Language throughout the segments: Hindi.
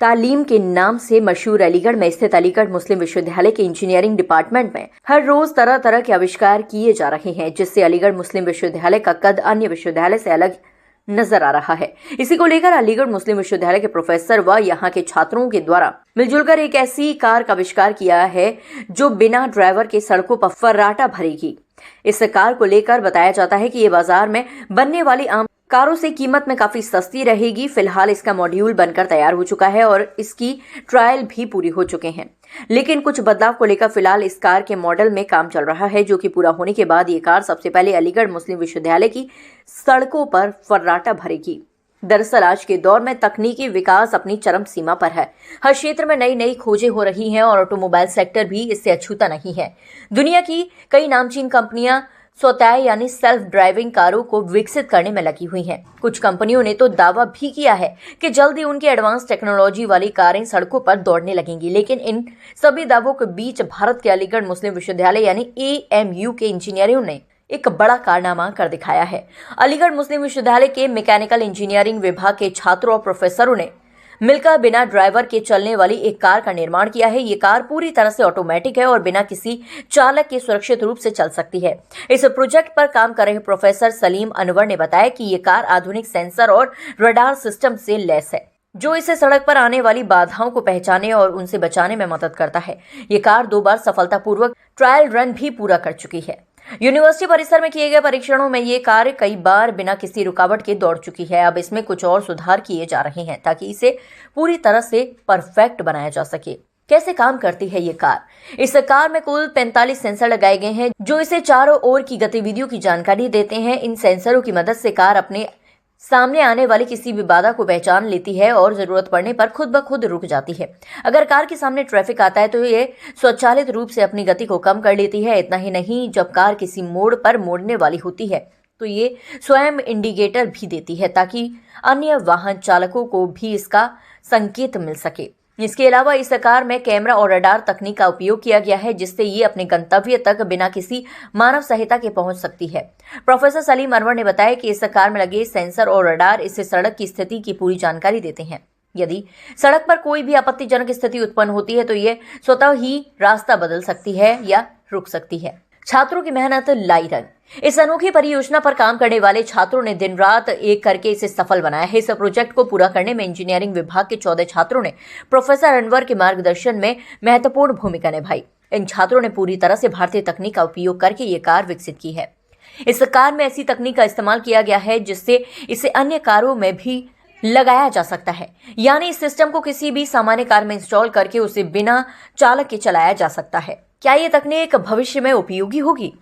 तालीम के नाम से मशहूर अलीगढ़ में स्थित अलीगढ़ मुस्लिम विश्वविद्यालय के इंजीनियरिंग डिपार्टमेंट में हर रोज तरह तरह के आविष्कार किए जा रहे हैं, जिससे अलीगढ़ मुस्लिम विश्वविद्यालय का कद अन्य विश्वविद्यालय से अलग नजर आ रहा है। इसी को लेकर अलीगढ़ मुस्लिम विश्वविद्यालय के प्रोफेसर व यहाँ के छात्रों के द्वारा मिलजुल कर एक ऐसी कार का आविष्कार किया है जो बिना ड्राइवर के सड़कों पर फर्राटा भरेगी। इस कार को लेकर बताया जाता है कि ये बाजार में बनने वाली आम कारों से कीमत में काफी सस्ती रहेगी। फिलहाल इसका मॉड्यूल बनकर तैयार हो चुका है और इसकी ट्रायल भी पूरी हो चुके हैं, लेकिन कुछ बदलाव को लेकर फिलहाल इस कार के मॉडल में काम चल रहा है, जो कि पूरा होने के बाद ये कार सबसे पहले अलीगढ़ मुस्लिम विश्वविद्यालय की सड़कों पर फर्राटा भरेगी। दरअसल आज के दौर में तकनीकी विकास अपनी चरम सीमा पर है। हर क्षेत्र में नई नई खोजें हो रही हैं और ऑटोमोबाइल सेक्टर भी इससे अछूता नहीं है। दुनिया की कई नामचीन कंपनियां स्वतः यानी सेल्फ ड्राइविंग कारों को विकसित करने में लगी हुई हैं। कुछ कंपनियों ने तो दावा भी किया है कि जल्द ही उनकी एडवांस टेक्नोलॉजी वाली कारें सड़कों पर दौड़ने लगेंगी, लेकिन इन सभी दावों के बीच भारत के अलीगढ़ मुस्लिम विश्वविद्यालय यानी AMU के इंजीनियरों ने एक बड़ा कारनामा कर दिखाया है। अलीगढ़ मुस्लिम विश्वविद्यालय के मैकेनिकल इंजीनियरिंग विभाग के छात्रों और प्रोफेसरों ने मिलकर बिना ड्राइवर के चलने वाली एक कार का निर्माण किया है। ये कार पूरी तरह से ऑटोमेटिक है और बिना किसी चालक के सुरक्षित रूप से चल सकती है। इस प्रोजेक्ट पर काम कर रहे प्रोफेसर सलीम अनवर ने बताया कि ये कार आधुनिक सेंसर और रडार सिस्टम से लैस है, जो इसे सड़क पर आने वाली बाधाओं को पहचाने और उनसे बचाने में मदद करता है। ये कार 2 बार सफलतापूर्वक ट्रायल रन भी पूरा कर चुकी है। यूनिवर्सिटी परिसर में किए गए परीक्षणों में ये कार कई बार बिना किसी रुकावट के दौड़ चुकी है। अब इसमें कुछ और सुधार किए जा रहे हैं ताकि इसे पूरी तरह से परफेक्ट बनाया जा सके। कैसे काम करती है ये कार? इस कार में कुल 45 सेंसर लगाए गए हैं, जो इसे चारों ओर की गतिविधियों की जानकारी देते हैं। इन सेंसरों की मदद से कार अपने सामने आने वाली किसी भी बाधा को पहचान लेती है और जरूरत पड़ने पर खुद ब खुद रुक जाती है। अगर कार के सामने ट्रैफिक आता है तो ये स्वचालित रूप से अपनी गति को कम कर लेती है। इतना ही नहीं, जब कार किसी मोड़ पर मोड़ने वाली होती है तो ये स्वयं इंडिकेटर भी देती है ताकि अन्य वाहन चालकों को भी इसका संकेत मिल सके। इसके अलावा इस कार में कैमरा और रडार तकनीक का उपयोग किया गया है, जिससे ये अपने गंतव्य तक बिना किसी मानव सहायता के पहुंच सकती है। प्रोफेसर सलीम अनवर ने बताया कि इस कार में लगे सेंसर और रडार इससे सड़क की स्थिति की पूरी जानकारी देते हैं। यदि सड़क पर कोई भी आपत्तिजनक स्थिति उत्पन्न होती है तो ये स्वतः ही रास्ता बदल सकती है या रुक सकती है। छात्रों की मेहनत लाई रंग। इस अनोखी परियोजना पर काम करने वाले छात्रों ने दिन रात एक करके इसे सफल बनाया है। इस प्रोजेक्ट को पूरा करने में इंजीनियरिंग विभाग के 14 छात्रों ने प्रोफेसर अनवर के मार्गदर्शन में महत्वपूर्ण भूमिका निभाई। इन छात्रों ने पूरी तरह से भारतीय तकनीक का उपयोग करके ये कार विकसित की है। इस कार में ऐसी तकनीक का इस्तेमाल किया गया है जिससे इसे अन्य कारों में भी लगाया जा सकता है, यानी इस सिस्टम को किसी भी सामान्य कार में इंस्टॉल करके उसे बिना चालक के चलाया जा सकता है। क्या ये तकनीक भविष्य में उपयोगी होगी?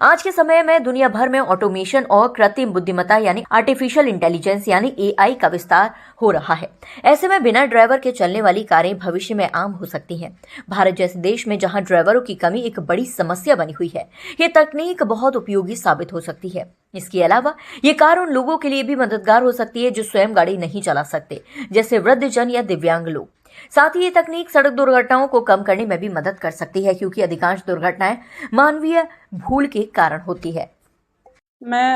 आज के समय में दुनिया भर में ऑटोमेशन और कृत्रिम बुद्धिमत्ता यानी आर्टिफिशियल इंटेलिजेंस यानी AI का विस्तार हो रहा है। ऐसे में बिना ड्राइवर के चलने वाली कारें भविष्य में आम हो सकती हैं। भारत जैसे देश में जहां ड्राइवरों की कमी एक बड़ी समस्या बनी हुई है, ये तकनीक बहुत उपयोगी साबित हो सकती है। इसके अलावा ये कार उन लोगों के लिए भी मददगार हो सकती है जो स्वयं गाड़ी नहीं चला सकते, जैसे वृद्धजन या दिव्यांग लोग। साथ ही ये तकनीक सड़क दुर्घटनाओं को कम करने में भी मदद कर सकती है, क्योंकि अधिकांश दुर्घटनाएं मानवीय भूल के कारण होती है। मैं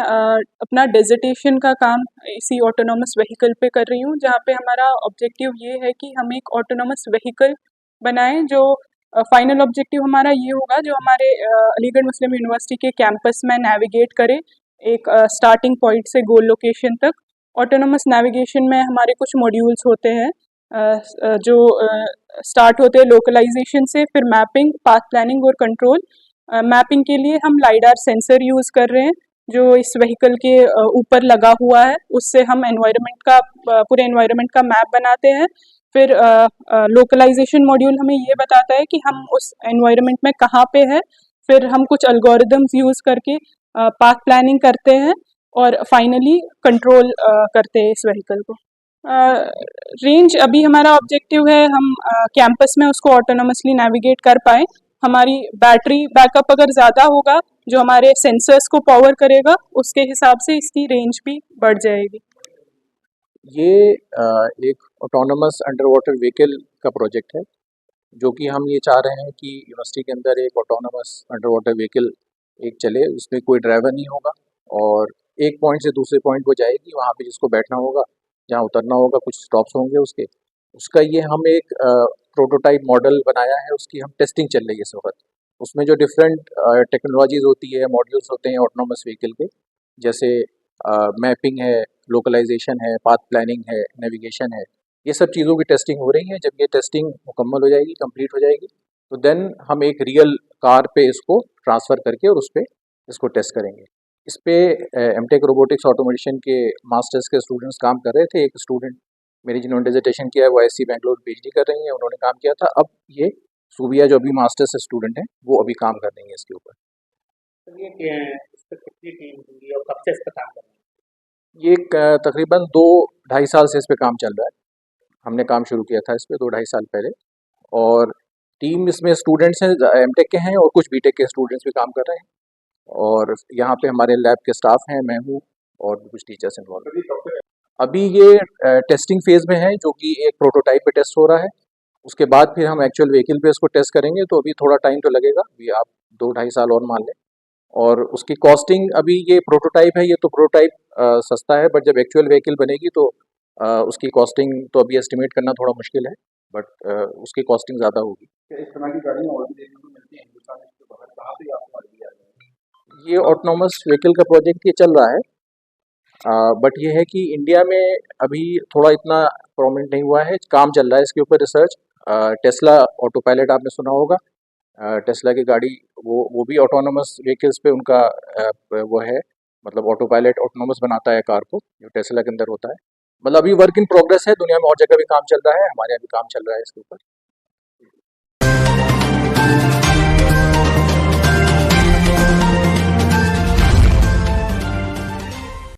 अपना डिजिटेशन का काम इसी ऑटोनॉमस व्हीकल पे कर रही हूँ, जहाँ पे हमारा ऑब्जेक्टिव ये है कि हम एक ऑटोनॉमस व्हीकल बनाएं। जो फाइनल ऑब्जेक्टिव हमारा ये होगा, जो हमारे अलीगढ़ मुस्लिम यूनिवर्सिटी के कैंपस में नेविगेट करे एक स्टार्टिंग पॉइंट से गोल लोकेशन तक। ऑटोनॉमस नेविगेशन में हमारे कुछ मॉड्यूल्स होते हैं जो स्टार्ट होते हैं लोकलाइजेशन से, फिर मैपिंग, पाथ प्लानिंग और कंट्रोल। मैपिंग के लिए हम लाइडार सेंसर यूज़ कर रहे हैं जो इस व्हीकल के ऊपर लगा हुआ है। उससे हम एनवायरनमेंट का पूरे एनवायरनमेंट का मैप बनाते हैं। फिर लोकलाइजेशन मॉड्यूल हमें ये बताता है कि हम उस एनवायरनमेंट में कहाँ पे है। फिर हम कुछ एल्गोरिदम्स यूज़ करके पाथ प्लानिंग करते हैं और फाइनली कंट्रोल करते हैं इस व्हीकल को। रेंज अभी हमारा ऑब्जेक्टिव है हम कैंपस में उसको ऑटोनोमसली नेविगेट कर पाएँ। हमारी बैटरी बैकअप अगर ज़्यादा होगा, जो हमारे सेंसर्स को पावर करेगा, उसके हिसाब से इसकी रेंज भी बढ़ जाएगी। ये एक ऑटोनोमस अंडर वाटर व्हीकल का प्रोजेक्ट है, जो कि हम ये चाह रहे हैं कि यूनिवर्सिटी के अंदर एक ऑटोनोमस अंडर वाटर व्हीकल एक चले। उसमें कोई ड्राइवर नहीं होगा और एक पॉइंट से दूसरे पॉइंट वो जाएगी। वहाँ पे जिसको बैठना होगा, जहाँ उतरना होगा, कुछ स्टॉप्स होंगे उसके, उसका ये हम एक प्रोटोटाइप मॉडल बनाया है, उसकी हम टेस्टिंग चल रही है इस वक्त। उसमें जो डिफरेंट टेक्नोलॉजीज होती है, मॉड्यूल्स होते हैं ऑटोनोमस व्हीकल के, जैसे मैपिंग है, लोकलाइजेशन है, पाथ प्लानिंग है, नेविगेशन है, ये सब चीज़ों की टेस्टिंग हो रही है। जब ये टेस्टिंग मुकम्मल हो जाएगी, कंप्लीट हो जाएगी, तो देन हम एक रियल कार पे इसको ट्रांसफ़र करके और उस पे इसको टेस्ट करेंगे। इस पे एमटेक रोबोटिक्स ऑटोमेशन के मास्टर्स के स्टूडेंट्स काम कर रहे थे। एक स्टूडेंट मेरी जिन्होंने डिसर्टेशन किया है वो आईआईटी बैंगलोर पीएचडी कर रही हैं, उन्होंने काम किया था। अब ये सूबिया जो अभी मास्टर्स स्टूडेंट हैं वो अभी काम कर रही हैं इसके ऊपर। तो ये इस पर कितनी टीम होगी और कब से इस पर काम कर रही है? ये तकरीबन 2 ढाई साल से इस पे काम चल रहा है। हमने काम शुरू किया था इस पे 2 ढाई साल पहले, और टीम इसमें स्टूडेंट्स हैं, एमटेक के हैं और कुछ बीटेक के स्टूडेंट्स भी काम कर रहे हैं, और यहाँ पे हमारे लैब के स्टाफ हैं, मैं हूँ और भी कुछ टीचर्स इन्वॉल्व। अभी ये टेस्टिंग फेज़ में है, जो कि एक प्रोटोटाइप पे टेस्ट हो रहा है। उसके बाद फिर हम एक्चुअल व्हीकल पे इसको टेस्ट करेंगे, तो अभी थोड़ा टाइम तो लगेगा, अभी आप 2 ढाई साल और मान लें। और उसकी कॉस्टिंग, अभी ये प्रोटोटाइप है, ये तो प्रोटोटाइप सस्ता है, बट जब एक्चुअल व्हीकल बनेगी तो उसकी कॉस्टिंग तो अभी एस्टिमेट करना थोड़ा मुश्किल है, बट उसकी कॉस्टिंग ज़्यादा होगी। क्या इस तरह की गाड़ियाँ और भी देखने को मिलती हैं हिंदुस्तान के बाहर? कहाँ से आपको आइडिया है? ये ऑटोनोमस व्हीकल का प्रोजेक्ट ये चल रहा है, बट ये है कि इंडिया में अभी थोड़ा इतना प्रोमिनेंट नहीं हुआ है, काम चल रहा है इसके ऊपर रिसर्च। टेस्ला ऑटो पायलट आपने सुना होगा, टेस्ला की गाड़ी, वो भी ऑटोनोमस व्हीकल्स पे उनका वो है, मतलब ऑटो पायलट ऑटोनोमस बनाता है कार को, जो टेस्ला के अंदर होता है। मतलब अभी वर्क इन प्रोग्रेस है, दुनिया में और जगह भी काम चल रहा है, हमारे यहाँ भी काम चल रहा है इसके ऊपर।